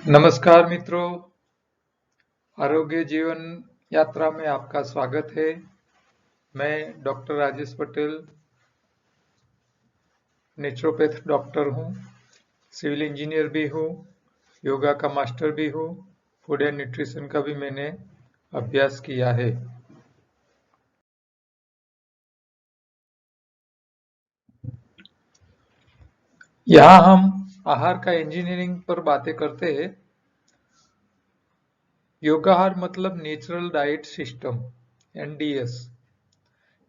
नमस्कार मित्रों, आरोग्य जीवन यात्रा में आपका स्वागत है। मैं doctor Rajesh Patel, naturopath doctor हूँ, सिविल इंजीनियर भी हूँ, योगा का मास्टर भी हूँ, फूड एंड न्यूट्रिशन का भी मैंने अभ्यास किया है। यहाँ हम आहार का इंजीनियरिंग पर बातें करते हैं। योगाहार मतलब नेचुरल डाइट सिस्टम, NDS।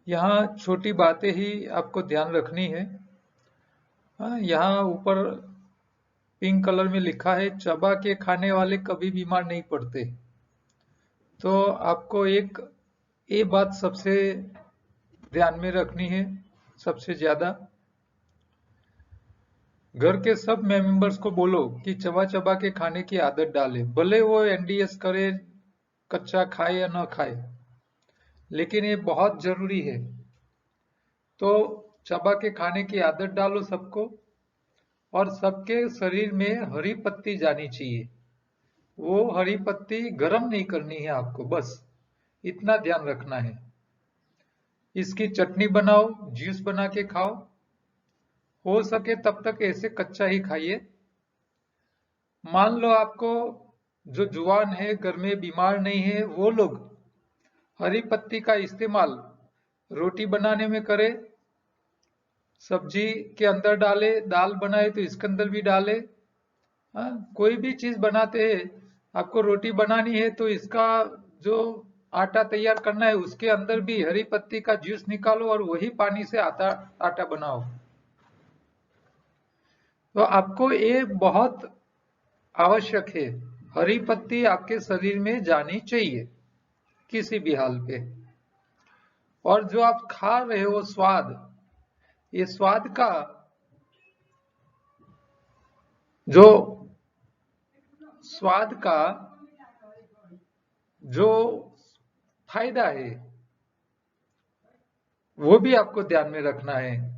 यहाँ छोटी बातें ही आपको ध्यान रखनी है। यहाँ ऊपर पिंक कलर में लिखा है, चबा के खाने वाले कभी बीमार नहीं पड़ते। तो आपको ये बात सबसे ध्यान में रखनी है, सबसे ज्यादा। घर के सब मेंबर्स को बोलो कि चबा चबा के खाने की आदत डाले, भले वो NDS करे, कच्चा खाए या ना खाए, लेकिन ये बहुत जरूरी है। तो चबा के खाने की आदत डालो सबको, और सबके शरीर में हरी पत्ती जानी चाहिए। वो हरी पत्ती गरम नहीं करनी है आपको, बस इतना ध्यान रखना है। इसकी चटनी बनाओ, जूस बना के खाओ, हो सके तब तक ऐसे कच्चा ही खाइए। मान लो आपको जो जुआन है, घर में बीमार नहीं है, वो लोग हरी पत्ती का इस्तेमाल रोटी बनाने में करें, सब्जी के अंदर डाले, दाल बनाए तो इसके अंदर भी डाले। कोई भी चीज बनाते हैं, आपको रोटी बनानी है तो इसका जो आटा तैयार करना है उसके अंदर भी हरी पत्ती का जूस निकालो और वही पानी से आटा बनाओ। तो आपको ये बहुत आवश्यक है, हरी पत्ती आपके शरीर में जानी चाहिए किसी भी हाल पे। और जो आप खा रहे हो स्वाद, ये स्वाद का जो स्वाद का जो फायदा है वो भी आपको ध्यान में रखना है।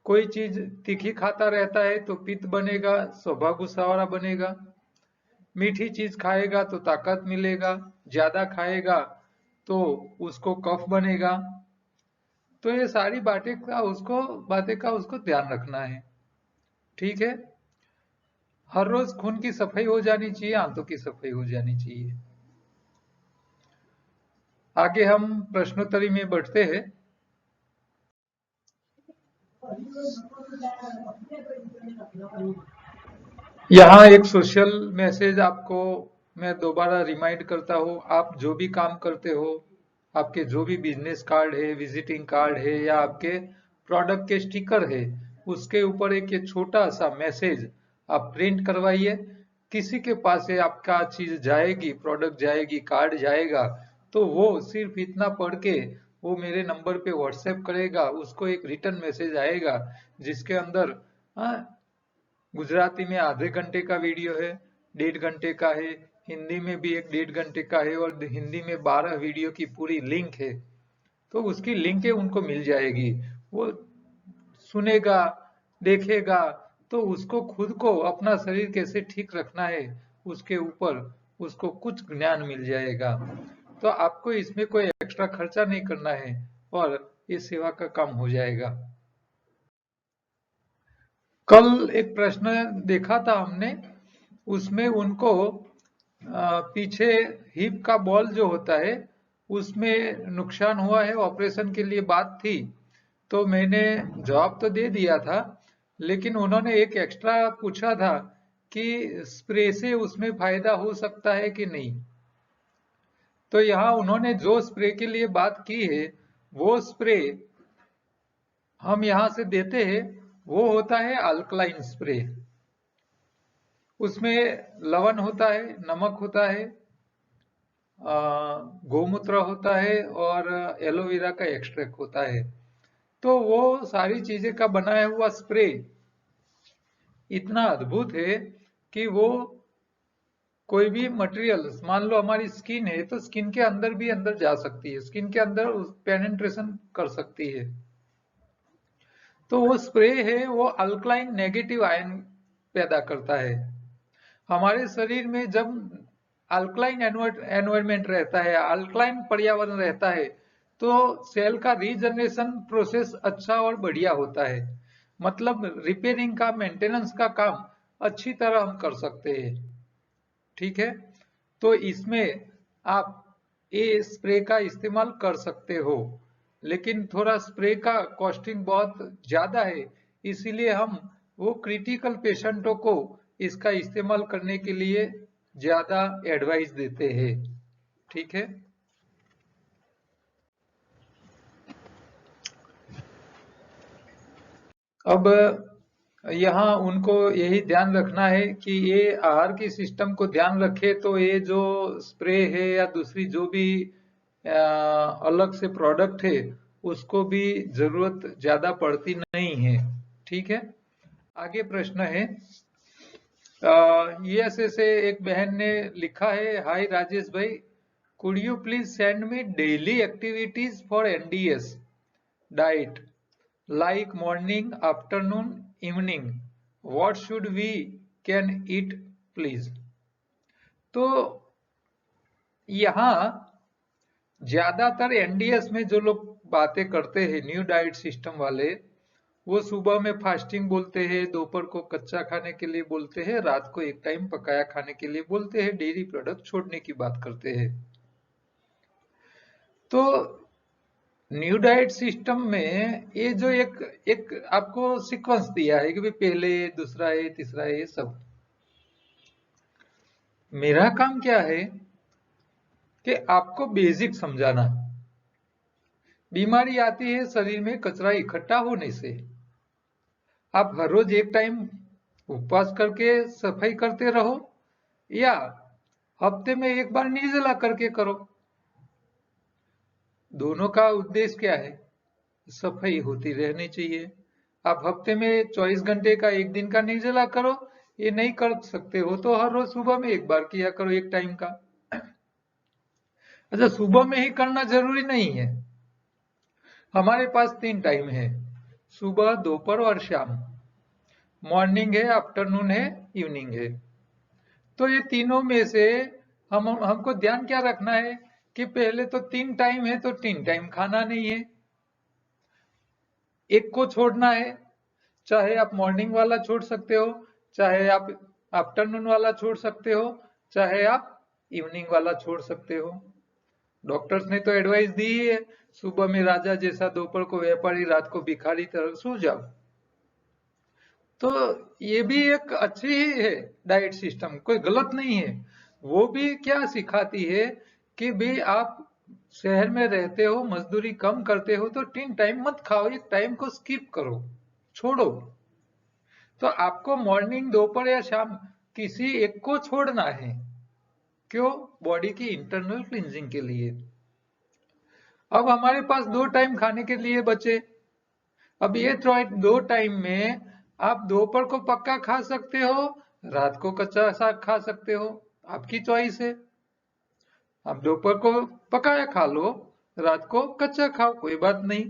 कोई चीज तीखी खाता रहता है तो पित्त बनेगा, स्वभाव गुस्सावारा बनेगा। मीठी चीज खाएगा तो ताकत मिलेगा, ज्यादा खाएगा तो उसको कफ बनेगा। तो ये सारी बातें का उसको ध्यान रखना है। ठीक है, हर रोज खून की सफाई हो जानी चाहिए, आंतों की सफाई हो जानी चाहिए। आगे हम प्रश्नोत्तरी में बढ़ते हैं। यहाँ एक सोशल मैसेज आपको मैं दोबारा रिमाइंड करता हूँ। आप जो भी काम करते हो, आपके जो भी बिजनेस कार्ड है, विजिटिंग कार्ड है, या आपके प्रोडक्ट के स्टिकर है, उसके ऊपर एक ये छोटा सा मैसेज आप प्रिंट करवाइए। किसी के पास है आपका चीज जाएगी, प्रोडक्ट जाएगी, कार्ड जाएगा, तो वो सिर्फ इतना पढ़ के वो मेरे नंबर पे व्हाट्सएप करेगा, उसको एक रिटर्न मैसेज आएगा जिसके अंदर गुजराती में आधे घंटे का वीडियो है, 1.5 घंटे का है, हिंदी में भी एक 1.5 घंटे का है, और हिंदी में 12 वीडियो की पूरी लिंक है। तो उसकी लिंक उनको मिल जाएगी, वो सुनेगा, देखेगा, तो उसको खुद को अपना शरीर कैसे ठीक रखना है उसके ऊपर उसको कुछ ज्ञान मिल जाएगा। तो आपको इसमें कोई एक्स्ट्रा खर्चा नहीं करना है और ये सेवा का काम हो जाएगा। कल एक प्रश्न देखा था हमने, उसमें उनको पीछे हिप का बॉल जो होता है उसमें नुकसान हुआ है, ऑपरेशन के लिए बात थी। तो मैंने जवाब तो दे दिया था, लेकिन उन्होंने एक एक्स्ट्रा पूछा था कि स्प्रे से उसमें फायदा हो सकता है कि नहीं। तो यहाँ उन्होंने जो स्प्रे के लिए बात की है, वो स्प्रे हम यहाँ से देते हैं, वो होता है अल्कलाइन स्प्रे। उसमें लवण होता है, नमक होता है, गोमूत्र होता है, और एलोवेरा का एक्सट्रैक्ट होता है। तो वो सारी चीजें का बनाया हुआ स्प्रे इतना अद्भुत है कि वो कोई भी मटेरियल, मान लो हमारी स्किन है तो स्किन के अंदर भी अंदर जा सकती है, स्किन के अंदर पेनिट्रेशन कर सकती है। तो वो स्प्रे है, वो अल्कलाइन नेगेटिव आयन पैदा करता है। हमारे शरीर में जब अल्कलाइन एनवायरमेंट रहता है, अल्कलाइन पर्यावरण रहता है, तो सेल का रीजनरेशन प्रोसेस अच्छा और बढ़िया होता है। मतलब रिपेयरिंग का, मेंटेनेंस का काम अच्छी तरह हम कर सकते हैं। ठीक है, तो इसमें आप ये स्प्रे का इस्तेमाल कर सकते हो, लेकिन थोड़ा स्प्रे का कॉस्टिंग बहुत ज्यादा है, इसीलिए हम वो क्रिटिकल पेशेंटों को इसका इस्तेमाल करने के लिए ज्यादा एडवाइस देते हैं। ठीक है, अब यहाँ उनको यही ध्यान रखना है कि ये आहार की सिस्टम को ध्यान रखे, तो ये जो स्प्रे है या दूसरी जो भी अलग से प्रोडक्ट है, उसको भी जरूरत ज्यादा पड़ती नहीं है। ठीक है, आगे प्रश्न है, यूएसए से एक बहन ने लिखा है, हाय राजेश भाई, could you please send me daily activities for NDS diet, like morning, afternoon, evening, what should we can eat please। तो यहाँ ज्यादातर एनडीएस में जो लोग बातें करते हैं, न्यू डाइट सिस्टम वाले, वो सुबह में फास्टिंग बोलते हैं, दोपहर को कच्चा खाने के लिए बोलते हैं, रात को एक टाइम पकाया खाने के लिए बोलते हैं, डेयरी प्रोडक्ट छोड़ने की बात करते हैं। तो न्यू डाइट सिस्टम में ये जो एक एक आपको सीक्वेंस दिया है कि भाई पहले दूसरा है, तीसरा है, ये सब। मेरा काम क्या है कि आपको बेसिक समझाना। बीमारी आती है शरीर में कचरा इकट्ठा होने से। आप हर रोज एक टाइम उपवास करके सफाई करते रहो, या हफ्ते में एक बार निर्जला करके करो। दोनों का उद्देश्य क्या है? सफाई होती रहनी चाहिए। आप हफ्ते में 24 घंटे का एक दिन का निर्जला करो, ये नहीं कर सकते हो तो हर रोज सुबह में एक बार किया करो, एक टाइम का। अच्छा, सुबह में ही करना जरूरी नहीं है। हमारे पास 3 टाइम है, सुबह, दोपहर और शाम। मॉर्निंग है, आफ्टरनून है, इवनिंग है। तो ये तीनों में से हमको ध्यान क्या रखना है कि पहले तो 3 टाइम है, तो 3 टाइम खाना नहीं है, एक को छोड़ना है। चाहे आप मॉर्निंग वाला छोड़ सकते हो, चाहे आप आफ्टरनून वाला छोड़ सकते हो, चाहे आप इवनिंग वाला छोड़ सकते हो। डॉक्टर्स ने तो एडवाइस दी है, सुबह में राजा जैसा, दोपहर को व्यापारी, रात को भिखारी तरह सो जाओ। तो ये भी एक अच्छी ही है डाइट सिस्टम, कोई गलत नहीं है। वो भी क्या सिखाती है कि भाई आप शहर में रहते हो, मजदूरी कम करते हो, तो 3 टाइम मत खाओ, एक टाइम को स्किप करो, छोड़ो। तो आपको मॉर्निंग, दोपहर या शाम किसी एक को छोड़ना है। क्यों? बॉडी की इंटरनल क्लींजिंग के लिए। अब हमारे पास 2 टाइम खाने के लिए बचे। अब ये 2 टाइम में आप दोपहर को पक्का खा सकते हो, रात को कच्चा साग खा सकते हो, आपकी चॉइस है। आप दोपहर को पकाया खा लो, रात को कच्चा खाओ, कोई बात नहीं।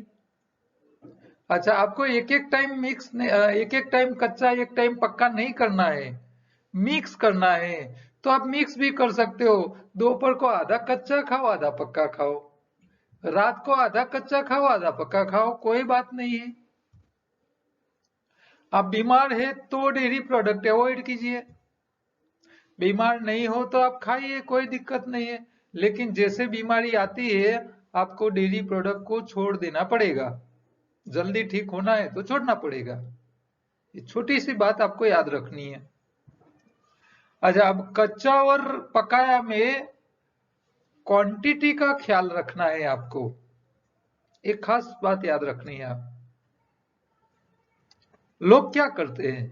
अच्छा, आपको एक एक टाइम मिक्स, एक एक टाइम कच्चा, एक टाइम पक्का नहीं करना है, मिक्स करना है, तो आप मिक्स भी कर सकते हो। दोपहर को आधा कच्चा खाओ, आधा पक्का खाओ, रात को आधा कच्चा खाओ, आधा पक्का खाओ, कोई बात नहीं है। आप बीमार है तो डेयरी प्रोडक्ट अवॉइड कीजिए, बीमार नहीं हो तो आप खाइए, कोई दिक्कत नहीं है। लेकिन जैसे बीमारी आती है, आपको डेयरी प्रोडक्ट को छोड़ देना पड़ेगा। जल्दी ठीक होना है तो छोड़ना पड़ेगा। ये छोटी सी बात आपको याद रखनी है। अच्छा, अब कच्चा और पकाया में क्वांटिटी का ख्याल रखना है आपको, एक खास बात याद रखनी है। आप लोग क्या करते हैं,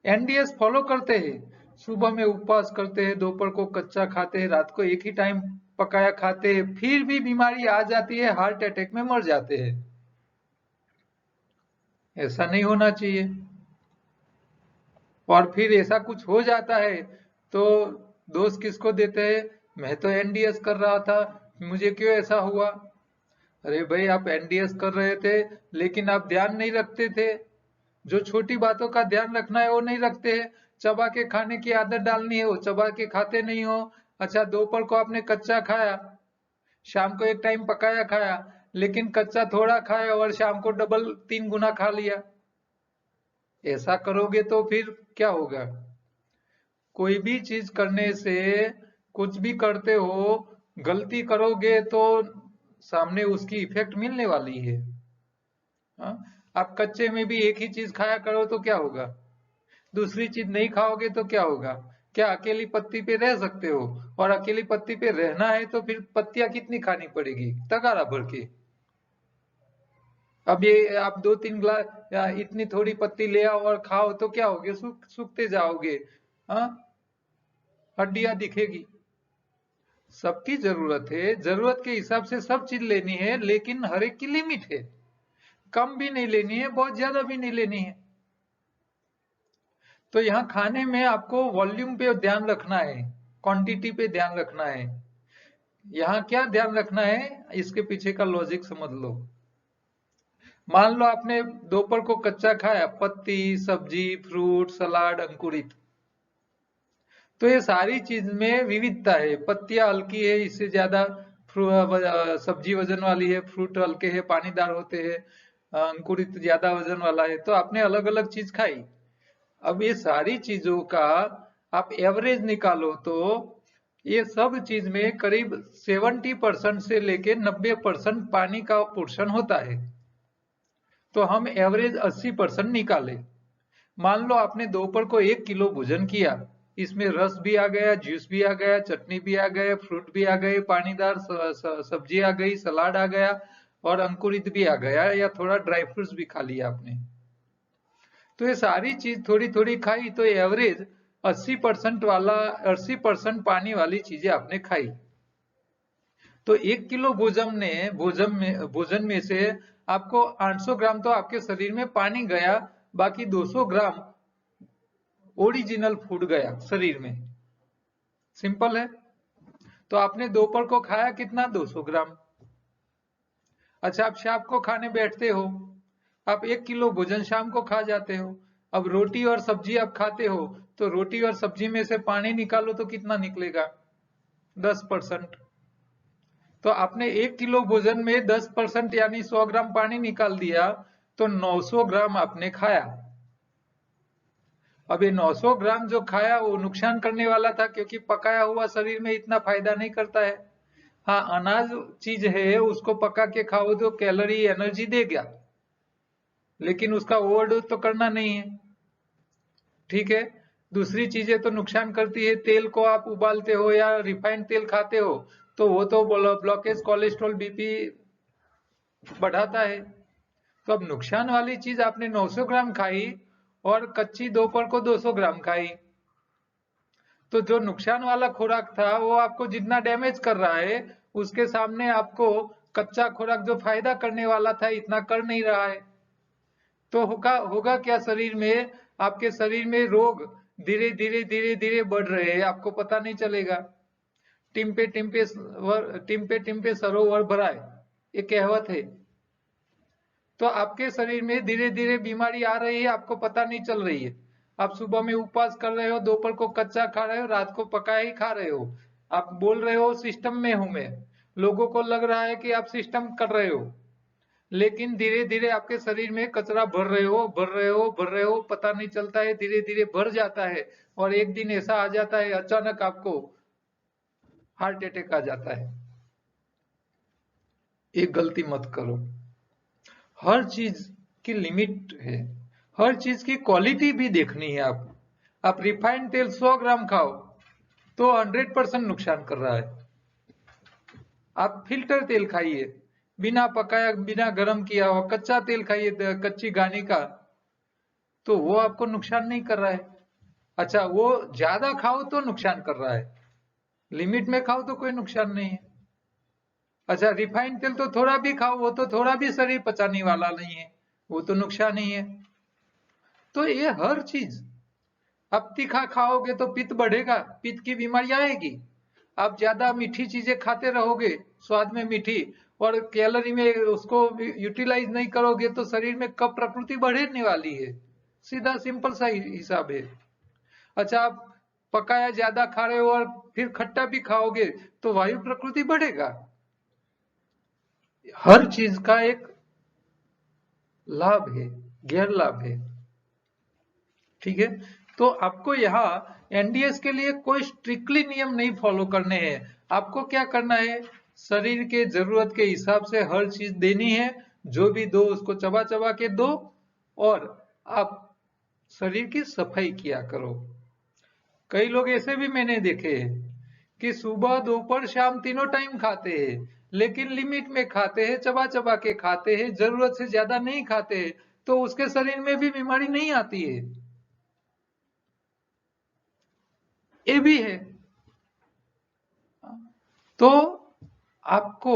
एनडीएस फॉलो करते हैं, सुबह में उपवास करते हैं, दोपहर को कच्चा खाते हैं, रात को एक ही टाइम पकाया खाते हैं, फिर भी बीमारी आ जाती है, हार्ट अटैक में मर जाते हैं। ऐसा नहीं होना चाहिए। और फिर ऐसा कुछ हो जाता है तो दोष किसको देते हैं? मैं तो एनडीएस कर रहा था, मुझे क्यों ऐसा हुआ? अरे भाई, आप एनडीएस कर रहे थे लेकिन आप ध्यान नहीं रखते थे। जो छोटी बातों का ध्यान रखना है वो नहीं रखते हैं, चबा के खाने की आदत डालनी है, वो चबा के खाते नहीं हो। अच्छा, दोपहर को आपने कच्चा खाया, शाम को एक टाइम पकाया खाया, लेकिन कच्चा थोड़ा खाया और शाम को डबल 3 गुना खा लिया। ऐसा करोगे तो फिर क्या होगा? कोई भी चीज करने से, कुछ भी करते हो, गलती करोगे तो सामने उसकी इफेक्ट मिलने वाली है। हाँ? आप कच्चे में भी एक ही चीज खाया करो तो क्या होगा? दूसरी चीज नहीं खाओगे तो क्या होगा? क्या अकेली पत्ती पे रह सकते हो? और अकेली पत्ती पे रहना है तो फिर पत्तियां कितनी खानी पड़ेगी? तगारा भर के। अब ये आप 2-3 ग्लास या इतनी थोड़ी पत्ती ले आओ और खाओ तो क्या होगे? सूखते जाओगे। हाँ, हड्डियां दिखेगी। सबकी जरूरत है, जरूरत के हिसाब से सब चीज लेनी है, लेकिन हर एक की लिमिट है। कम भी नहीं लेनी है, बहुत ज्यादा भी नहीं लेनी है। तो यहाँ खाने में आपको वॉल्यूम पे ध्यान रखना है, क्वांटिटी पे ध्यान रखना है। यहाँ क्या ध्यान रखना है, इसके पीछे का लॉजिक समझ लो। मान लो आपने दोपहर को कच्चा खाया, पत्ती, सब्जी, फ्रूट, सलाद, अंकुरित, तो ये सारी चीज में विविधता है। पत्तियां हल्की है, इससे ज्यादा सब्जी वजन वाली है, फ्रूट हल्के है, पानीदार होते हैं, अंकुरित ज्यादा वजन वाला है। तो आपने अलग अलग चीज खाई। अब ये सारी चीजों का आप एवरेज निकालो तो ये सब चीज में करीब 70% से लेके 90% पानी का पोर्शन होता है। तो हम एवरेज 80% निकाले। मान लो आपने दोपहर को 1 किलो भोजन किया, इसमें रस भी आ गया, जूस भी आ गया, चटनी भी आ गए, फ्रूट भी आ गए, पानीदार सब्जी आ गई, सलाद आ गया और अंकुरित भी आ गया, या थोड़ा ड्राई फ्रूट्स भी खा लिया आपने। तो ये सारी चीज थोड़ी थोड़ी खाई तो एवरेज 80% पानी वाली चीजें आपने खाई। तो 1 किलो भोजन में से आपको 800 ग्राम तो आपके शरीर में पानी गया, बाकी 200 ग्राम ओरिजिनल फूड गया शरीर में। सिंपल है। तो आपने दोपहर को खाया कितना? 200 ग्राम। अच्छा, आप शाम को खाने बैठते हो, आप 1 किलो भोजन शाम को खा जाते हो। अब रोटी और सब्जी आप खाते हो, तो रोटी और सब्जी में से पानी निकालो तो कितना निकलेगा? 10%। तो आपने 1 किलो भोजन में 10% यानी 100 ग्राम पानी निकाल दिया, तो 900 ग्राम आपने खाया। अब ये 900 ग्राम जो खाया वो नुकसान करने वाला था, क्योंकि पकाया हुआ शरीर में इतना फायदा नहीं करता है। हाँ, अनाज चीज है, उसको पका के खाओ तो कैलोरी एनर्जी देगा, लेकिन उसका ओवरडोज तो करना नहीं है। ठीक है। दूसरी चीजें तो नुकसान करती है। तेल को आप उबालते हो या रिफाइंड तेल खाते हो, तो वो तो ब्लॉकेज, कोलेस्ट्रॉल, बीपी बढ़ाता है। तो अब नुकसान वाली चीज आपने 900 ग्राम खाई और कच्ची दोपहर को 200 ग्राम खाई। तो जो नुकसान वाला खुराक था वो आपको जितना डैमेज कर रहा है, उसके सामने आपको कच्चा खुराक जो फायदा करने वाला था इतना कर नहीं रहा है। तो होगा क्या शरीर में? आपके शरीर में रोग धीरे धीरे धीरे धीरे बढ़ रहे हैं, आपको पता नहीं चलेगा। टिम्पे टिम्पे टिम्पे टिम्पे सरोवर भराए, ये कहावत है। तो आपके शरीर में धीरे धीरे बीमारी आ रही है, आपको पता नहीं चल रही है। आप सुबह में उपवास कर रहे हो, दोपहर को कच्चा खा रहे हो, रात को पकाया ही खा रहे हो। आप बोल रहे हो सिस्टम में हूं मैं, लोगों को लग रहा है कि आप सिस्टम कर रहे हो, लेकिन धीरे धीरे आपके शरीर में कचरा भर रहे हो, भर रहे हो, भर रहे हो, पता नहीं चलता है, धीरे धीरे भर जाता है। और एक दिन ऐसा आ जाता है, अचानक आपको हार्ट अटैक आ जाता है। एक गलती मत करो। हर चीज की लिमिट है, हर चीज की क्वालिटी भी देखनी है। आप रिफाइंड तेल 100 ग्राम खाओ तो 100% नुकसान कर रहा है। आप फिल्टर तेल खाइए, बिना पकाया, बिना गर्म किया हुआ कच्चा तेल खाइए, कच्ची घानी का, तो वो आपको नुकसान नहीं कर रहा है। अच्छा, वो ज्यादा खाओ तो नुकसान कर रहा है, लिमिट में खाओ तो कोई नुकसान नहीं है। अच्छा, रिफाइंड तेल तो थोड़ा भी खाओ, वो तो थोड़ा भी शरीर पचाने वाला नहीं है, वो तो नुकसान ही है। तो ये हर चीज, आप तीखा खाओगे तो पित्त बढ़ेगा, पित्त की बीमारी आएगी। आप ज्यादा मीठी चीजें खाते रहोगे, स्वाद में मीठी, और कैलोरी में उसको यूटिलाइज नहीं करोगे, तो शरीर में कफ प्रकृति बढ़ने वाली है। सीधा सिंपल सा हिसाब है। अच्छा, आप पकाया ज्यादा खा रहे हो और फिर खट्टा भी खाओगे तो वायु प्रकृति बढ़ेगा। हर चीज का एक लाभ है, गैर लाभ है। ठीक है, तो आपको यहाँ एनडीएस के लिए कोई स्ट्रिक्टली नियम नहीं फॉलो करने हैं। आपको क्या करना है, शरीर के जरूरत के हिसाब से हर चीज देनी है, जो भी दो उसको चबा चबा के दो, और आप शरीर की सफाई किया करो। कई लोग ऐसे भी मैंने देखे हैं कि सुबह दोपहर शाम तीनों टाइम खाते हैं, लेकिन लिमिट में खाते हैं, चबा चबा के खाते हैं, जरूरत से ज्यादा नहीं खाते हैं, तो उसके शरीर में भी बीमारी नहीं आती है। ये भी है। तो आपको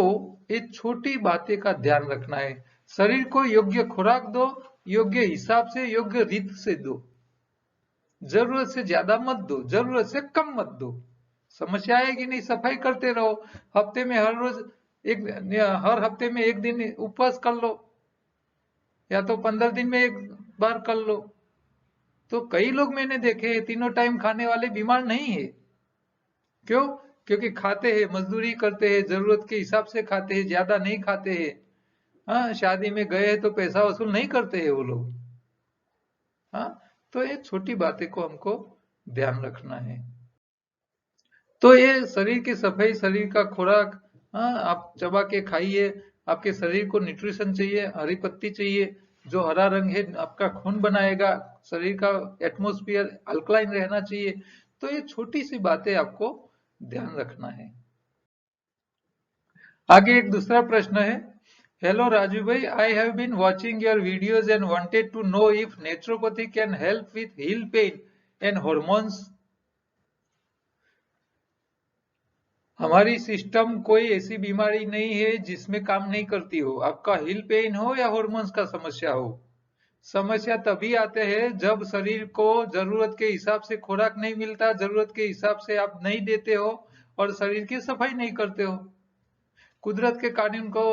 ये छोटी बातें का ध्यान रखना है। शरीर को योग्य खुराक दो, योग्य हिसाब से, योग्य रीत से दो। जरूरत से ज्यादा मत दो, जरूरत से कम मत दो। समस्या आएगी नहीं, सफाई करते रहो। हफ्ते में हर रोज हर हफ्ते में एक दिन उपवास कर लो, या तो 15 दिन में एक बार कर लो। तो कई लोग मैंने देखे तीनों टाइम खाने वाले बीमार नहीं है। क्यों? क्योंकि खाते हैं, मजदूरी करते हैं, जरूरत के हिसाब से खाते हैं, ज्यादा नहीं खाते हैं। हाँ, शादी में गए तो पैसा वसूल नहीं करते हैं वो लोग। हाँ, तो ये छोटी बातें को हमको ध्यान रखना है। तो ये शरीर की सफाई, शरीर का खुराक, हाँ, आप चबा के खाइए। आपके शरीर को न्यूट्रिशन चाहिए, हरी पत्ती चाहिए, जो हरा रंग है आपका खून बनाएगा, शरीर का एटमॉस्फेयर अल्कलाइन रहना चाहिए। तो ये छोटी सी बातें आपको ध्यान रखना है। आगे एक दूसरा प्रश्न है। हेलो राजू भाई, I have been watching your videos and wanted to know if naturopathy can help with heel pain and hormones. हमारी सिस्टम कोई ऐसी बीमारी नहीं है जिसमें काम नहीं करती हो। आपका हिल पेन हो या हॉर्मोन्स का समस्या हो, समस्या तभी आते हैं जब शरीर को जरूरत के हिसाब से खुराक नहीं मिलता, जरूरत के हिसाब से आप नहीं देते हो, और शरीर की सफाई नहीं करते हो। कुदरत के कानून को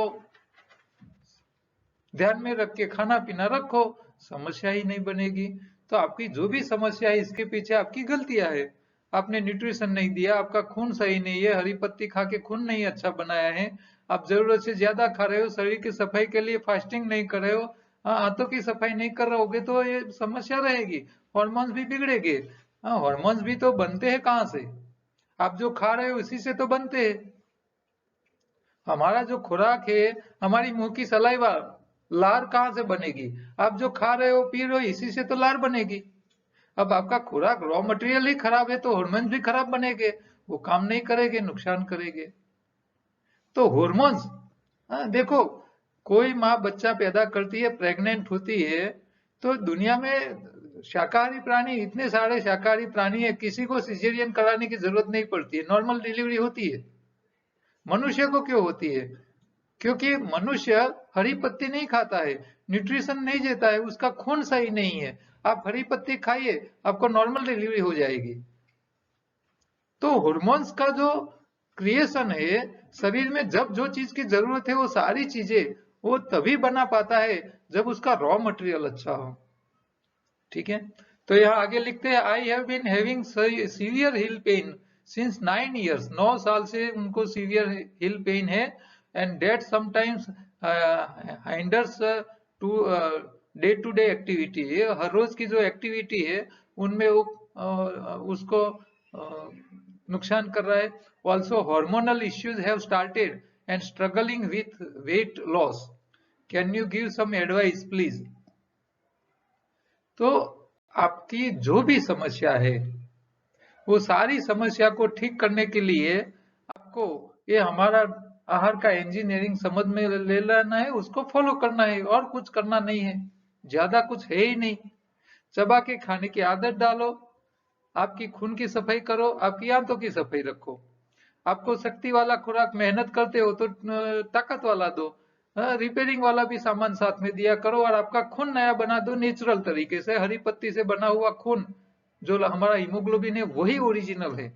ध्यान में रख के खाना पीना रखो, समस्या ही नहीं बनेगी। तो आपकी जो भी समस्या है, इसके पीछे आपकी गलतियां है। आपने न्यूट्रिशन नहीं दिया, आपका खून सही नहीं है, हरी पत्ती खा के खून नहीं अच्छा बनाया है, आप जरूरत से ज्यादा खा रहे हो, शरीर की सफाई के लिए फास्टिंग नहीं कर रहे हो, हाँ, हाथों की सफाई नहीं कर रहोगे तो ये समस्या रहेगी। हॉर्मोन्स भी बिगड़ेंगे। हाँ, हॉर्मोन्स भी तो बनते हैं कहाँ से? आप जो खा रहे हो इसी से तो बनते हैं। हमारा जो खुराक है, हमारी मुंह की सलाइवा, लार कहाँ से बनेगी? आप जो खा रहे हो पी रहे हो इसी से तो लार बनेगी। अब आपका खुराक रॉ मटेरियल ही खराब है तो हॉर्मोन्स भी खराब बनेंगे, वो काम नहीं करेंगे, नुकसान करेंगे। तो हॉर्मोन्स, देखो, कोई माँ बच्चा पैदा करती है, प्रेग्नेंट होती है, तो दुनिया में शाकाहारी प्राणी, इतने सारे शाकाहारी प्राणी है, किसी को सिजेरियन कराने की जरूरत नहीं पड़ती है, नॉर्मल डिलीवरी होती है। मनुष्य को क्यों होती है? क्योंकि मनुष्य हरी पत्ती नहीं खाता है, न्यूट्रिशन नहीं देता है, उसका खून सही नहीं है। आप हरी पत्ती खाइए, आपको नॉर्मल डिलीवरी हो जाएगी। तो हॉर्मोन्स का जो क्रिएशन है शरीर में, जब जो चीज की जरूरत है वो सारी चीजें वो तभी बना पाता है जब उसका रॉ मटेरियल अच्छा हो। ठीक है, तो यहाँ आगे लिखते हैं, I have been having severe heel pain since 9 years। 9 साल से उनको सीवियर हिल पेन है, and that sometimes hinders to day to day activity. हर रोज की जो एक्टिविटी है उनमें वो उसको नुकसान कर रहा है। Also hormonal issues have started and struggling with weight loss. Can you give some advice please? तो आपकी जो भी समस्या है वो सारी समस्या को ठीक करने के लिए आपको ये हमारा आहार का इंजीनियरिंग समझ में ले लेना है, उसको फॉलो करना है, और कुछ करना नहीं है, ज्यादा कुछ है ही नहीं। चबा के खाने की आदत डालो, आपकी खून की सफाई करो, आपकी आंतों की सफाई रखो। आपको शक्ति वाला खुराक, मेहनत करते हो तो ताकत वाला दो, रिपेयरिंग वाला भी सामान साथ में दिया करो, और आपका खून नया बना दो नेचुरल तरीके से। हरी पत्ती से बना हुआ खून, जो हमारा हीमोग्लोबिन है, वही ओरिजिनल है।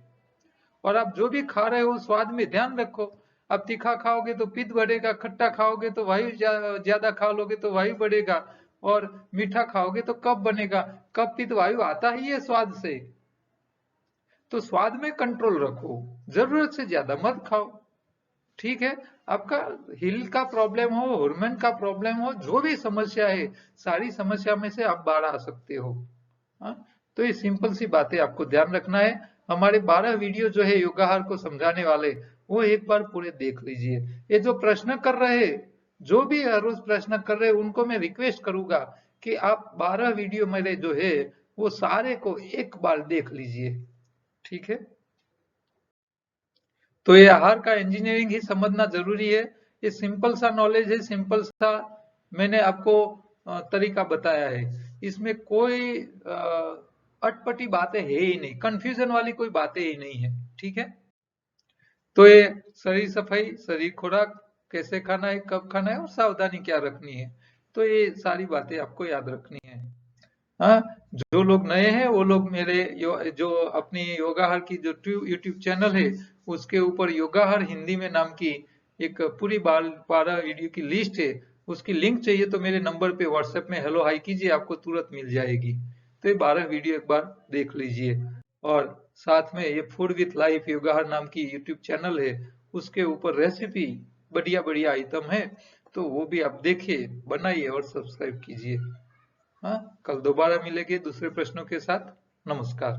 और आप जो भी खा रहे हो स्वाद में ध्यान रखो। आप तीखा खाओगे तो पित्त बढ़ेगा, खट्टा खाओगे तो वायु ज्यादा खा लोगे तो वायु बढ़ेगा, और मीठा खाओगे तो कफ बनेगा। कफ पित्त वायु आता ही है स्वाद से। तो स्वाद में कंट्रोल रखो, जरूरत से ज्यादा मत खाओ। ठीक है, आपका हिल का प्रॉब्लम हो, हार्मोन का प्रॉब्लम हो, जो भी समस्या है, सारी समस्या में से आप बाहर आ सकते हो। हाँ? तो ये सिंपल सी बातें आपको ध्यान रखना है। हमारे 12 वीडियो जो है योगाहार को समझाने वाले, वो एक बार पूरे देख लीजिए। ये जो प्रश्न कर रहे, जो भी हर रोज प्रश्न कर रहे, उनको मैं रिक्वेस्ट करूंगा कि आप 12 वीडियो मेरे जो है वो सारे को एक बार देख लीजिए। ठीक है, तो ये आहार का इंजीनियरिंग ही समझना जरूरी है। ये सिंपल सा नॉलेज है, सिंपल सा मैंने आपको तरीका बताया है। इसमें कोई अटपटी बातें है ही नहीं, कंफ्यूजन वाली कोई बातें ही नहीं है। ठीक है, तो ये शरीर सफाई, शरीर खुराक, कैसे खाना है, कब खाना है और सावधानी क्या रखनी है, तो ये सारी बातें आपको याद रखनी है। हाँ, जो लोग नए हैं वो लोग मेरे जो अपनी योगाहर की जो यूट्यूब चैनल है, उसके ऊपर योगाहर हिंदी में नाम की एक पूरी 12 वीडियो की लिस्ट है। उसकी लिंक चाहिए तो मेरे नंबर पे व्हाट्सएप में हेलो हाई कीजिए, आपको तुरंत मिल जाएगी। तो ये 12 वीडियो एक बार देख लीजिए। और साथ में ये फूड विथ लाइफ योगाहर नाम की यूट्यूब चैनल है, उसके ऊपर रेसिपी बढ़िया बढ़िया आइटम है, तो वो भी आप देखिए, बनाइए और सब्सक्राइब कीजिए। हाँ, कल दोबारा मिलेंगे दूसरे प्रश्नों के साथ। नमस्कार।